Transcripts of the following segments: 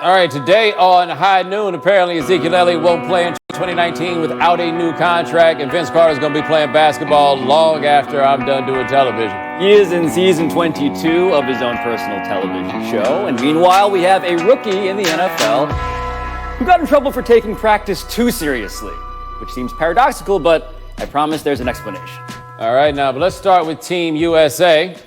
All right, today on High Noon, apparently Ezekiel Elliott won't play in 2019 without a new contract, and Vince Carter's going to be playing basketball long after I'm done doing television. He is in season 22 of his own personal television show, and meanwhile, we have a rookie in the NFL who got in trouble for taking practice too seriously, which seems paradoxical, but I promise there's an explanation. All right, now, but let's start with Team USA.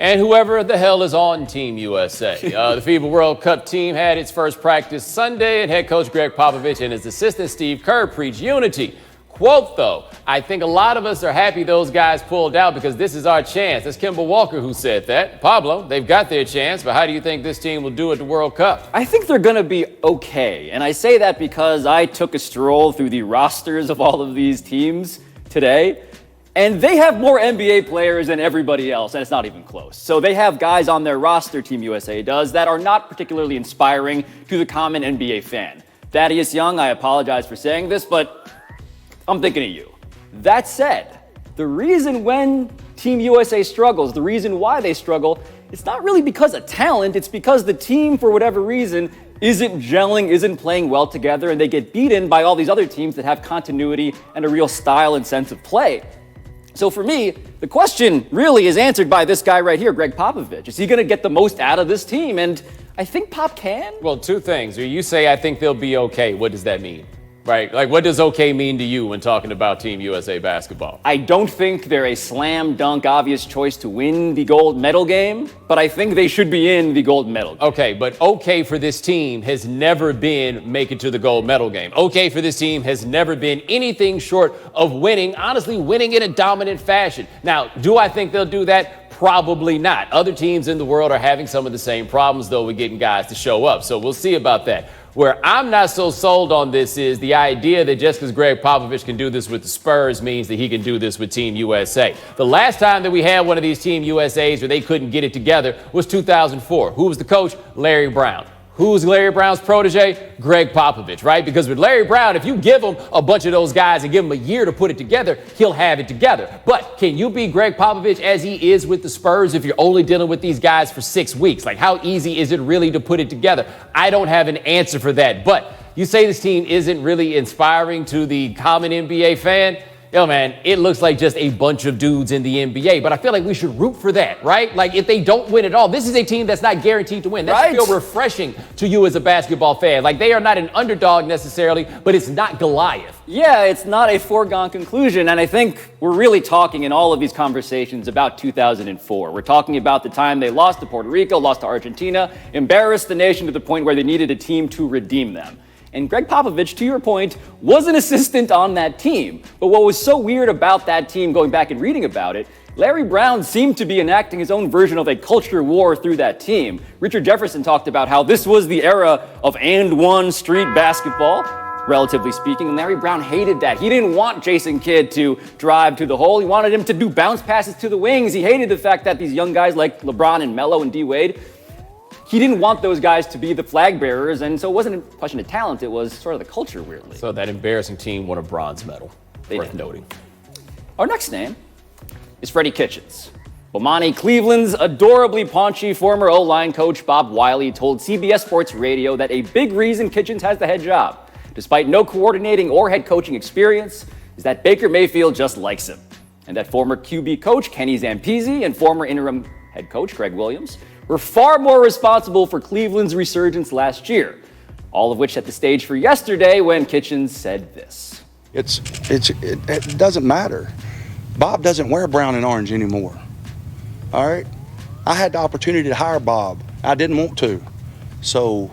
And whoever the hell is on Team USA. The FIBA World Cup team had its first practice Sunday, and head coach Greg Popovich and his assistant Steve Kerr preached unity. Quote, though, I think a lot of us are happy those guys pulled out because this is our chance. That's Kemba Walker who said that. Pablo, they've got their chance, but how do you think this team will do at the World Cup? I think they're going to be okay, and I say that because I took a stroll through the rosters of all of these teams today. And they have more NBA players than everybody else, and it's not even close. So they have guys on their roster, Team USA does, that are not particularly inspiring to the common NBA fan. Thaddeus Young, I apologize for saying this, but I'm thinking of you. That said, the reason when Team USA struggles, the reason why they struggle, it's not really because of talent, it's because the team, for whatever reason, isn't gelling, isn't playing well together, and they get beaten by all these other teams that have continuity and a real style and sense of play. So for me, the question really is answered by this guy right here, Greg Popovich. Is he going to get the most out of this team? And I think Pop can. Well, two things. You say, I think they'll be okay. What does that mean? Right? Like, what does okay mean to you when talking about Team USA basketball? I don't think they're a slam dunk obvious choice to win the gold medal game, but I think they should be in the gold medal game. Okay, but okay for this team has never been make it to the gold medal game. Okay for this team has never been anything short of winning, honestly, winning in a dominant fashion. Now, do I think they'll do that? Probably not. Other teams in the world are having some of the same problems, though, with getting guys to show up. So we'll see about that. Where I'm not so sold on this is the idea that just because Greg Popovich can do this with the Spurs means that he can do this with Team USA. The last time that we had one of these Team USAs where they couldn't get it together was 2004. Who was the coach? Larry Brown. Who's Larry Brown's protege? Greg Popovich, right? Because with Larry Brown, if you give him a bunch of those guys and give him a year to put it together, he'll have it together. But can you be Greg Popovich as he is with the Spurs if you're only dealing with these guys for 6 weeks? Like, how easy is it really to put it together? I don't have an answer for that. But you say this team isn't really inspiring to the common NBA fan. Yo, man, it looks like just a bunch of dudes in the NBA, but I feel like we should root for that, right? Like, if they don't win at all, this is a team that's not guaranteed to win. That should feel refreshing to you as a basketball fan. Like, they are not an underdog necessarily, but it's not Goliath. Yeah, it's not a foregone conclusion, and I think we're really talking in all of these conversations about 2004. We're talking about the time they lost to Puerto Rico, lost to Argentina, embarrassed the nation to the point where they needed a team to redeem them. And Greg Popovich, to your point, was an assistant on that team. But what was so weird about that team, going back and reading about it, Larry Brown seemed to be enacting his own version of a culture war through that team. Richard Jefferson talked about how this was the era of and one street basketball, relatively speaking, and Larry Brown hated that. He didn't want Jason Kidd to drive to the hole. He wanted him to do bounce passes to the wings. He hated the fact that these young guys like LeBron and Melo and D. Wade, he didn't want those guys to be the flag bearers, and so it wasn't a question of talent, it was sort of the culture, weirdly. So that embarrassing team won a bronze medal. Worth noting. Our next name is Freddie Kitchens. Bomani Cleveland's adorably paunchy former O-line coach Bob Wiley told CBS Sports Radio that a big reason Kitchens has the head job, despite no coordinating or head coaching experience, is that Baker Mayfield just likes him, and that former QB coach Kenny Zampese and former interim head coach Greg Williams were far more responsible for Cleveland's resurgence last year, all of which set the stage for yesterday when Kitchens said this. It doesn't matter. Bob doesn't wear brown and orange anymore. All right? I had the opportunity to hire Bob. I didn't want to. So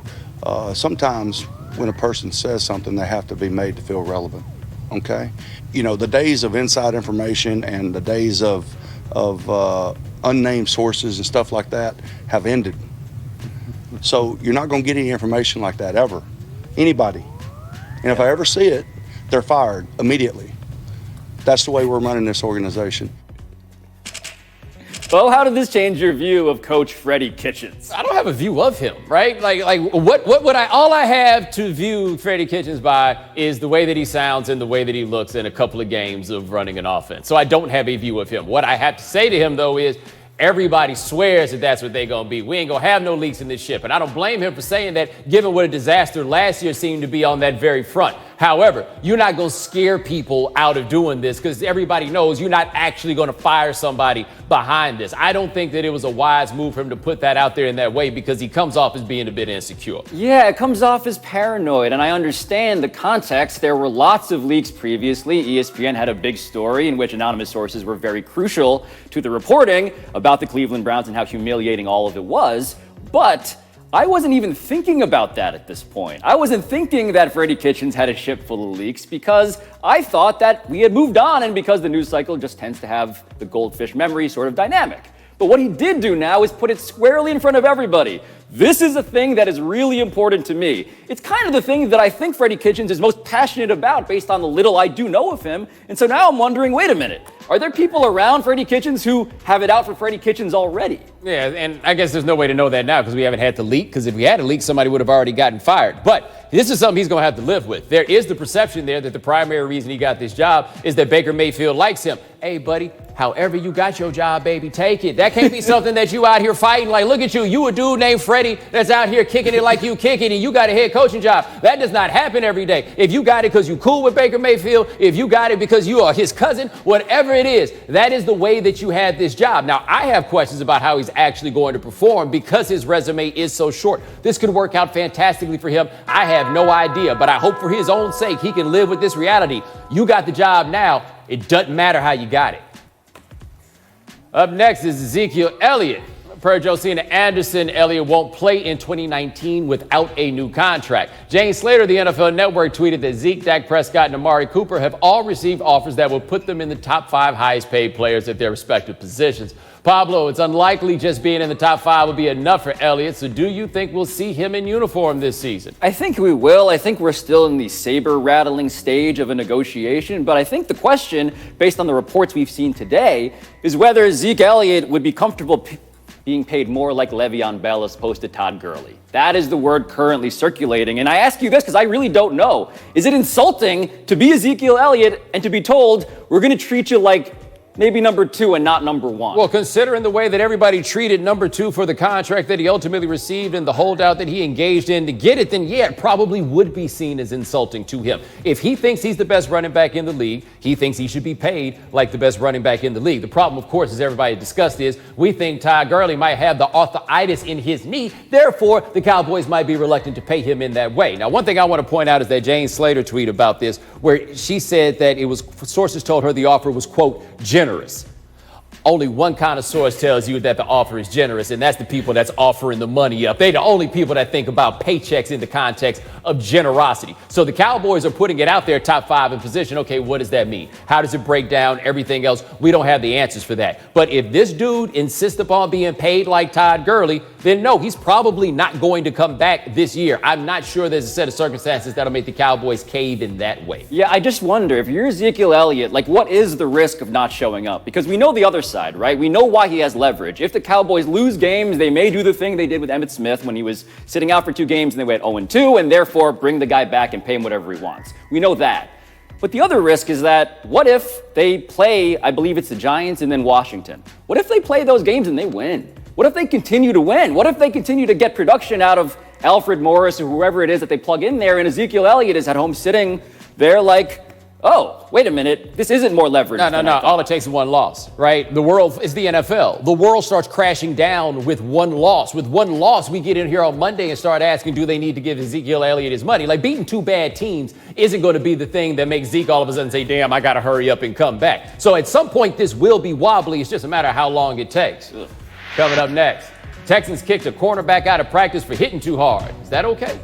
sometimes when a person says something, they have to be made to feel relevant. Okay? You know, the days of inside information and the days of unnamed sources and stuff like that have ended. So you're not going to get any information like that ever. Anybody. And if I ever see it, they're fired immediately. That's the way we're running this organization. Well, how did this change your view of Coach Freddie Kitchens? I don't have a view of him, right? What would all I have to view Freddie Kitchens by is the way that he sounds and the way that he looks in a couple of games of running an offense. So I don't have a view of him. What I have to say to him, though, is Everybody swears that that's what they're going to be. We ain't going to have no leaks in this ship. And I don't blame him for saying that, given what a disaster last year seemed to be on that very front. However, you're not going to scare people out of doing this because everybody knows you're not actually going to fire somebody behind this. I don't think that it was a wise move for him to put that out there in that way because he comes off as being a bit insecure. Yeah, it comes off as paranoid, and I understand the context. There were lots of leaks previously. ESPN had a big story in which anonymous sources were very crucial to the reporting about the Cleveland Browns and how humiliating all of it was. But I wasn't even thinking about that at this point. I wasn't thinking that Freddie Kitchens had a ship full of leaks because I thought that we had moved on and because the news cycle just tends to have the goldfish memory sort of dynamic. But what he did do now is put it squarely in front of everybody. This is a thing that is really important to me. It's kind of the thing that I think Freddie Kitchens is most passionate about based on the little I do know of him. And so now I'm wondering, wait a minute, are there people around Freddie Kitchens who have it out for Freddie Kitchens already? Yeah, and I guess there's no way to know that now because we haven't had the leak, because if we had a leak, somebody would have already gotten fired. But this is something he's going to have to live with. There is the perception there that the primary reason he got this job is that Baker Mayfield likes him. Hey, buddy, however you got your job, baby, take it. That can't be something that you out here fighting. Like, look at you. You a dude named Freddie that's out here kicking it like you kicking, and you got a head coaching job. That does not happen every day. If you got it because you cool with Baker Mayfield, if you got it because you are his cousin, whatever it is, that is the way that you had this job. Now, I have questions about how he's actually going to perform because his resume is so short. This could work out fantastically for him. I have no idea, but I hope for his own sake he can live with this reality. You got the job now. It doesn't matter how you got it. Up next is Ezekiel Elliott. Per Josina Anderson, Elliott won't play in 2019 without a new contract. James Slater of the NFL Network tweeted that Zeke, Dak Prescott, and Amari Cooper have all received offers that will put them in the top 5 highest paid players at their respective positions. Pablo, it's unlikely just being in the top 5 will be enough for Elliott, so do you think we'll see him in uniform this season? I think we will. I think we're still in the saber-rattling stage of a negotiation, but I think the question, based on the reports we've seen today, is whether Zeke Elliott would be comfortable being paid more like Le'Veon Bell as opposed to Todd Gurley. That is the word currently circulating. And I ask you this because I really don't know. Is it insulting to be Ezekiel Elliott and to be told, we're going to treat you like maybe number 2 and not number 1? Well, considering the way that everybody treated number 2 for the contract that he ultimately received and the holdout that he engaged in to get it, then yeah, it probably would be seen as insulting to him. If he thinks he's the best running back in the league, he thinks he should be paid like the best running back in the league. The problem, of course, as everybody discussed, is we think Todd Gurley might have the arthritis in his knee. Therefore, the Cowboys might be reluctant to pay him in that way. Now, one thing I want to point out is that Jane Slater tweeted about this, where she said that it was sources told her the offer was, quote, generous. Only one kind of source tells you that the offer is generous, and that's the people that's offering the money up. They're the only people that think about paychecks in the context of generosity. So the Cowboys are putting it out there, top 5 in position. Okay, what does that mean? How does it break down? Everything else, we don't have the answers for that. But if this dude insists upon being paid like Todd Gurley, then no, he's probably not going to come back this year. I'm not sure there's a set of circumstances that'll make the Cowboys cave in that way. Yeah, I just wonder, if you're Ezekiel Elliott, like, what is the risk of not showing up? Because we know the other side, right? We know why he has leverage. If the Cowboys lose games, they may do the thing they did with Emmitt Smith when he was sitting out for 2 games and they went 0-2, and therefore bring the guy back and pay him whatever he wants. We know that. But the other risk is that what if they play, I believe it's the Giants and then Washington? What if they play those games and they win? What if they continue to win? What if they continue to get production out of Alfred Morris or whoever it is that they plug in there, and Ezekiel Elliott is at home sitting there like, oh, wait a minute, this isn't more leverage. No. All it takes is one loss, right? The world is the NFL. The world starts crashing down with one loss. With one loss, we get in here on Monday and start asking, do they need to give Ezekiel Elliott his money? Like, beating 2 bad teams isn't going to be the thing that makes Zeke all of a sudden say, damn, I got to hurry up and come back. So at some point, this will be wobbly. It's just a matter of how long it takes. Ugh. Coming up next, Texans kicked a cornerback out of practice for hitting too hard. Is that okay?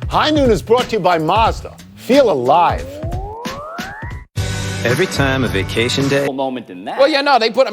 High Noon is brought to you by Mazda. Feel alive. Every time a vacation day. Moment in that. Well, yeah, no, they put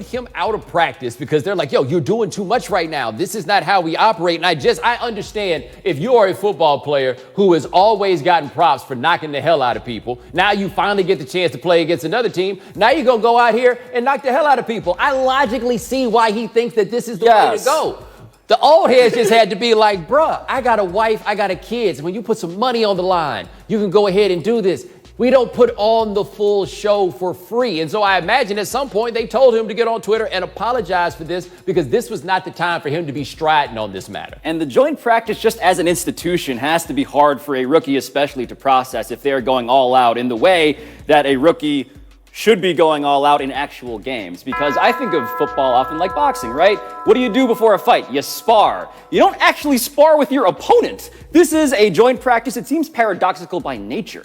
him out of practice because they're like, yo, you're doing too much right now. This is not how we operate. And I understand if you are a football player who has always gotten props for knocking the hell out of people. Now you finally get the chance to play against another team. Now you're going to go out here and knock the hell out of people. I logically see why he thinks that this is the way to go. The old heads just had to be like, bruh, I got a wife, I got a kids. When you put some money on the line, you can go ahead and do this. We don't put on the full show for free. And so I imagine at some point they told him to get on Twitter and apologize for this because this was not the time for him to be striding on this matter. And the joint practice just as an institution has to be hard for a rookie especially to process if they're going all out in the way that a rookie should be going all out in actual games. Because I think of football often like boxing, right? What do you do before a fight? You spar. You don't actually spar with your opponent. This is a joint practice. It seems paradoxical by nature.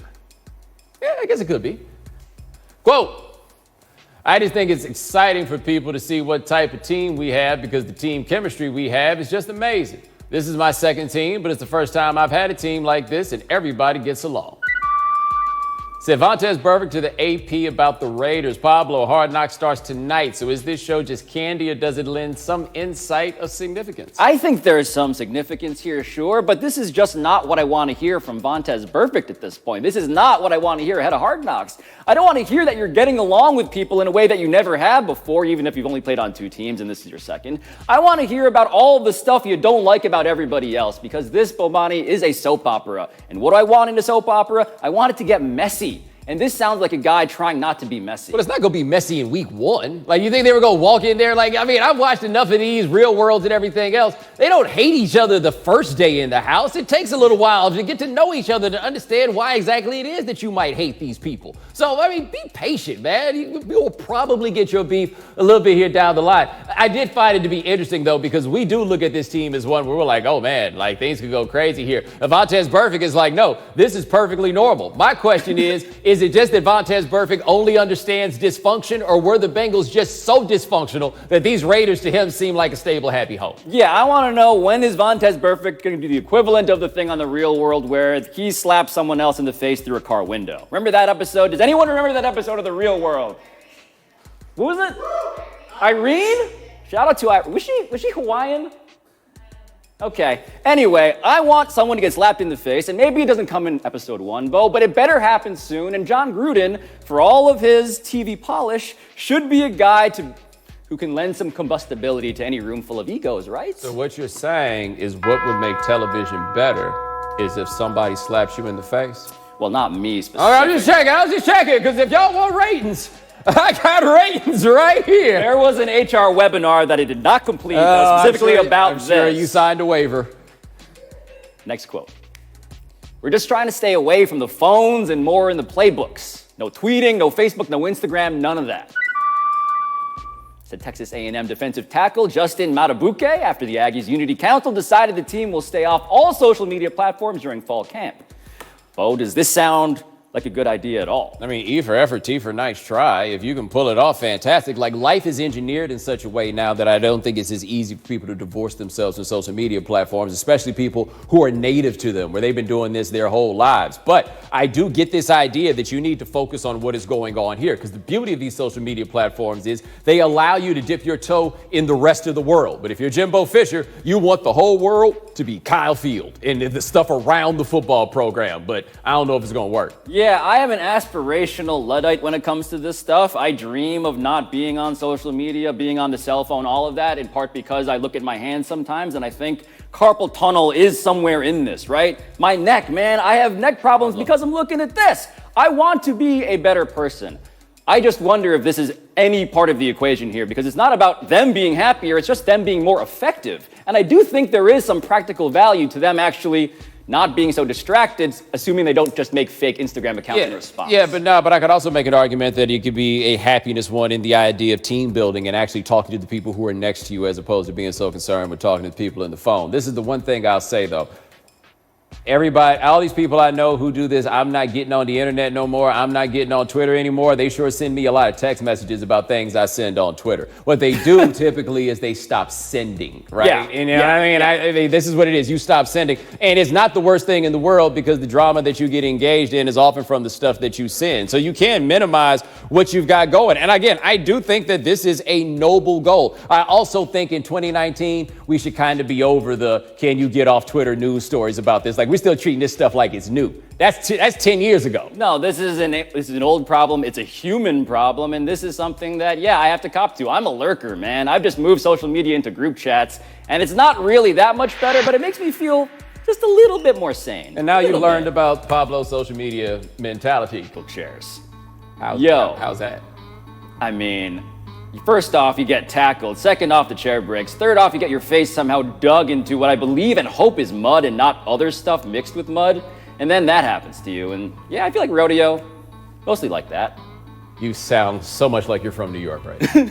Yeah, I guess it could be. Quote, I just think it's exciting for people to see what type of team we have because the team chemistry we have is just amazing. This is my second team, but it's the first time I've had a team like this and everybody gets along. Said Vontaze Burfict to the AP about the Raiders. Pablo, Hard Knocks starts tonight. So is this show just candy or does it lend some insight of significance? I think there is some significance here, sure, but this is just not what I want to hear from Vontaze Burfict at this point. This is not what I want to hear ahead of Hard Knocks. I don't want to hear that you're getting along with people in a way that you never have before, even if you've only played on 2 teams and this is your second. I want to hear about all the stuff you don't like about everybody else because this, Bomani, is a soap opera. And what do I want in a soap opera? I want it to get messy. And this sounds like a guy trying not to be messy. But it's not going to be messy in week 1. Like, you think they were going to walk in there? Like, I mean, I've watched enough of these Real Worlds and everything else. They don't hate each other the first day in the house. It takes a little while to get to know each other to understand why exactly it is that you might hate these people. So, I mean, be patient, man. You'll probably get your beef a little bit here down the line. I did find it to be interesting, though, because we do look at this team as one where we're like, oh, man, like, things could go crazy here. Vontaze Burfict is like, no, this is perfectly normal. My question is it just that Vontaze Burfict only understands dysfunction, or were the Bengals just so dysfunctional that these Raiders to him seem like a stable, happy home? Yeah, I want to know, when is Vontaze Burfict going to be the equivalent of the thing on the Real World where he slaps someone else in the face through a car window? Remember that episode? Does anyone remember that episode of the Real World? What was it? Irene? Shout out to Irene. Was she Hawaiian? Okay. Anyway, I want someone to get slapped in the face, and maybe it doesn't come in episode 1, Bo, but it better happen soon. And John Gruden, for all of his TV polish, should be a guy who can lend some combustibility to any room full of egos, right? So what you're saying is what would make television better is if somebody slaps you in the face? Well, not me specifically. All right, I was just checking, because if y'all want ratings, I got ratings right here. There was an HR webinar that I did not complete specifically about this. I'm sure you signed a waiver. Next quote. We're just trying to stay away from the phones and more in the playbooks. No tweeting, no Facebook, no Instagram, none of that. Said Texas A&M defensive tackle Justin Matabuke after the Aggies Unity Council decided the team will stay off all social media platforms during fall camp. Bo, does this sound like a good idea at all? I mean, E for effort, T for nice try. If you can pull it off, fantastic. Like, life is engineered in such a way now that I don't think it's as easy for people to divorce themselves from social media platforms, especially people who are native to them, where they've been doing this their whole lives. But I do get this idea that you need to focus on what is going on here, because the beauty of these social media platforms is they allow you to dip your toe in the rest of the world. But if you're Jimbo Fisher, you want the whole world to be Kyle Field and the stuff around the football program. But I don't know if it's going to work. Yeah, I am an aspirational Luddite when it comes to this stuff. I dream of not being on social media, being on the cell phone, all of that, in part because I look at my hands sometimes and I think carpal tunnel is somewhere in this, right? My neck, man, I have neck problems because I'm looking at this. I want to be a better person. I just wonder if this is any part of the equation here, because it's not about them being happier, it's just them being more effective. And I do think there is some practical value to them actually not being so distracted, assuming they don't just make fake Instagram accounts in response. Yeah, but I could also make an argument that it could be a happiness one in the idea of team building and actually talking to the people who are next to you as opposed to being so concerned with talking to the people in the phone. This is the one thing I'll say, though. Everybody, all these people I know who do this, I'm not getting on the internet no more. I'm not getting on Twitter anymore. They sure send me a lot of text messages about things I send on Twitter. What they do typically is they stop sending, right? Yeah. And you know what I mean? This is what it is. You stop sending. And it's not the worst thing in the world, because the drama that you get engaged in is often from the stuff that you send. So you can minimize what you've got going. And again, I do think that this is a noble goal. I also think in 2019, we should kind of be over the can you get off Twitter news stories about this. Like, we're still treating this stuff like it's new. That's 10 years ago. No, this is an old problem. It's a human problem, and this is something that, I have to cop to. I'm a lurker, man. I've just moved social media into group chats, and it's not really that much better, but it makes me feel just just a little bit more sane. And now you learned about Pablo's social media mentality. Chairs. How's that? I mean, first off, you get tackled. Second off, the chair breaks. Third off, you get your face somehow dug into what I believe and hope is mud and not other stuff mixed with mud. And then that happens to you. And yeah, I feel like rodeo, mostly like that. You sound so much like you're from New York right now.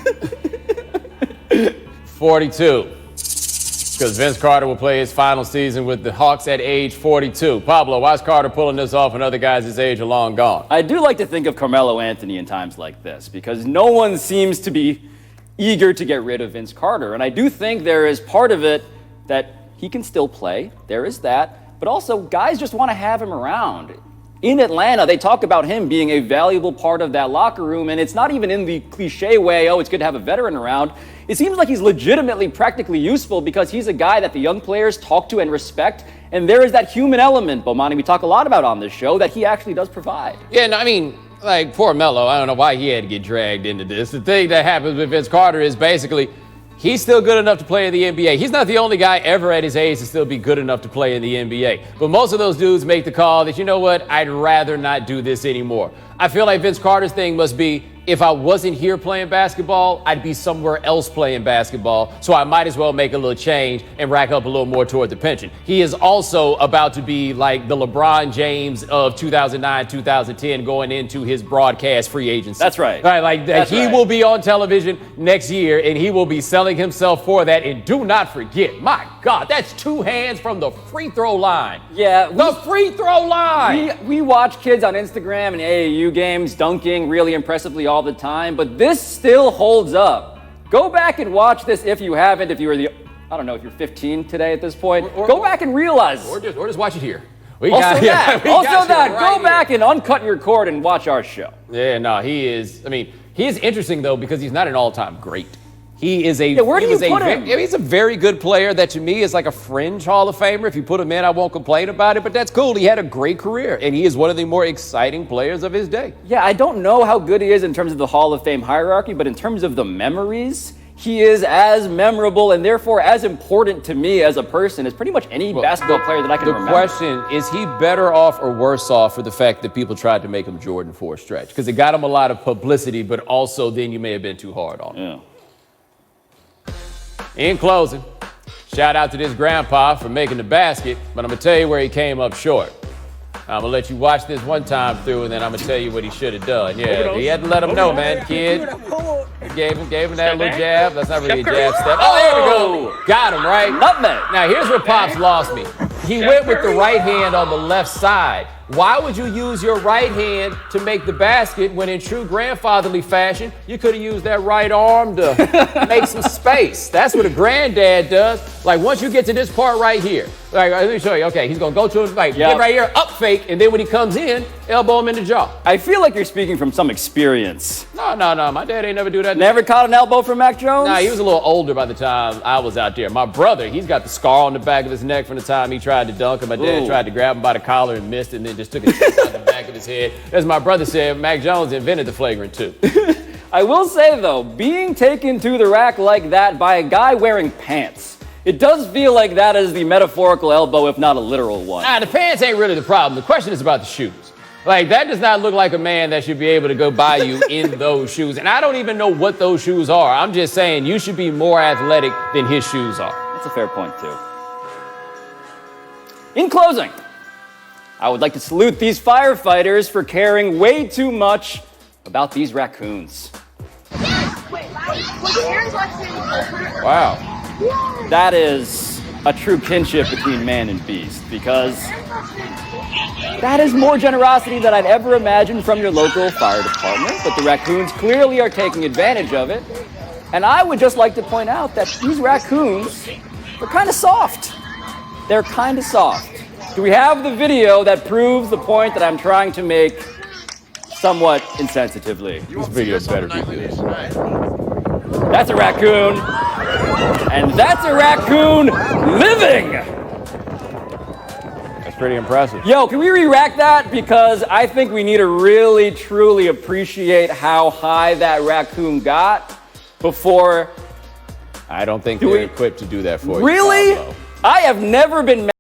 42. Because Vince Carter will play his final season with the Hawks at age 42. Pablo, why is Carter pulling this off when other guys his age are long gone? I do like to think of Carmelo Anthony in times like this because no one seems to be eager to get rid of Vince Carter. And I do think there is part of it that he can still play. There is that. But also, guys just want to have him around. In Atlanta, they talk about him being a valuable part of that locker room, and it's not even in the cliche way, oh, it's good to have a veteran around. It seems like he's legitimately practically useful because he's a guy that the young players talk to and respect, and there is that human element, Bomani, we talk a lot about on this show, that he actually does provide. Yeah, no, I mean, like, poor Melo, I don't know why he had to get dragged into this. The thing that happens with Vince Carter is basically he's still good enough to play in the NBA. He's not the only guy ever at his age to still be good enough to play in the NBA. But most of those dudes make the call that, you know what, I'd rather not do this anymore. I feel like Vince Carter's thing must be, if I wasn't here playing basketball, I'd be somewhere else playing basketball. So I might as well make a little change and rack up a little more toward the pension. He is also about to be like the LeBron James of 2009, 2010 going into his broadcast free agency. That's right. He will be on television next year and he will be selling himself for that. And do not forget, my God, that's 2 hands from the free throw line. Yeah. The free throw line. We watch kids on Instagram and AAU games dunking really impressively all the time, but this still holds up. Go back and watch this if you haven't, if you were if you're 15 today at this point. Go back and realize. Or just watch it here. Go back and uncut your cord and watch our show. Yeah, no, he is interesting though because he's not an all-time great. He is a where do you put him? He's a very good player that to me is like a fringe Hall of Famer. If you put him in, I won't complain about it, but that's cool. He had a great career, and he is one of the more exciting players of his day. Yeah, I don't know how good he is in terms of the Hall of Fame hierarchy, but in terms of the memories, he is as memorable and therefore as important to me as a person as pretty much any basketball player that I can remember. The question, is he better off or worse off for the fact that people tried to make him Jordan for a stretch? Because it got him a lot of publicity, but also then you may have been too hard on him. Yeah. In closing, shout out to this grandpa for making the basket, but I'm going to tell you where he came up short. I'm going to let you watch this one time through, and then I'm going to tell you what he should have done. Yeah, he had to let him know, man, kid. Gave him that little jab. That's not really a jab step. Oh, there we go. Got him, right? Nutmeg. Now, here's where Pops lost me. He went with the right hand on the left side. Why would you use your right hand to make the basket when in true grandfatherly fashion, you could have used that right arm to make some space? That's what a granddad does. Like once you get to this part right here, like let me show you. Okay, he's gonna go to his like get right here, up fake, and then when he comes in, elbow him in the jaw. I feel like you're speaking from some experience. No. My dad ain't never do that. Never caught an elbow from Mac Jones? Nah, he was a little older by the time I was out there. My brother, he's got the scar on the back of his neck from the time he tried to dunk, and my dad tried to grab him by the collar and missed, and then just took it out the back of his head. As my brother said, Mac Jones invented the flagrant two. I will say, though, being taken to the rack like that by a guy wearing pants, it does feel like that is the metaphorical elbow, if not a literal one. Nah, the pants ain't really the problem. The question is about the shoes. Like, that does not look like a man that should be able to go by you in those shoes. And I don't even know what those shoes are. I'm just saying you should be more athletic than his shoes are. That's a fair point, too. In closing, I would like to salute these firefighters for caring way too much about these raccoons. Wow. That is a true kinship between man and beast, because that is more generosity than I'd ever imagined from your local fire department, but the raccoons clearly are taking advantage of it. And I would just like to point out that these raccoons are kind of soft. They're kind of soft. Do we have the video that proves the point that I'm trying to make somewhat insensitively? This video better be good. That's a raccoon. And that's a raccoon living. That's pretty impressive. Yo, can we re-rack that? Because I think we need to really, truly appreciate how high that raccoon got before. I don't think they're equipped to do that for you. Really? Pablo. I have never been